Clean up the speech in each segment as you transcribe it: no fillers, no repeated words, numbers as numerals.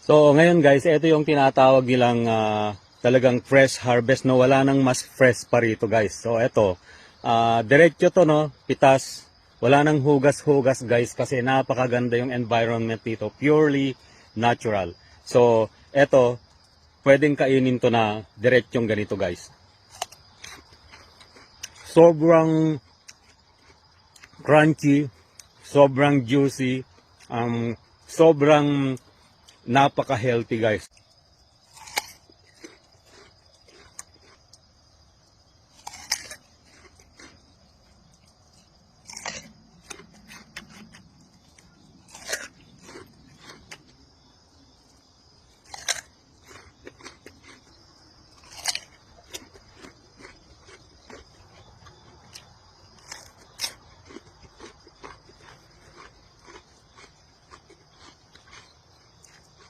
So ngayon guys, ito yung tinatawag nilang talagang fresh harvest, no? Wala nang mas fresh pa rito guys. So ito, diretso to, no? Pitas. Wala nang hugas-hugas guys kasi napakaganda yung environment dito. Purely natural. So ito, pwedeng kainin to na diretsong ganito guys. Sobrang crunchy, sobrang juicy, sobrang napaka-healthy guys.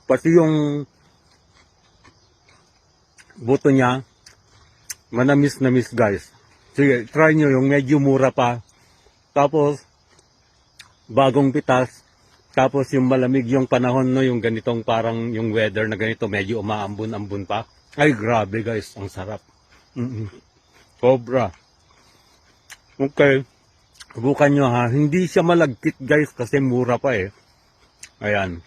Pati yung buto niya, manamis-namis guys. Sige, try nyo yung medyo mura pa. Tapos, bagong pitas. Tapos yung malamig yung panahon, no, yung ganitong parang yung weather na ganito, medyo umaambun-ambun pa. Ay, grabe guys, ang sarap. Sobra. Okay, subukan nyo ha. Hindi siya malagkit guys kasi mura pa eh. Ayan.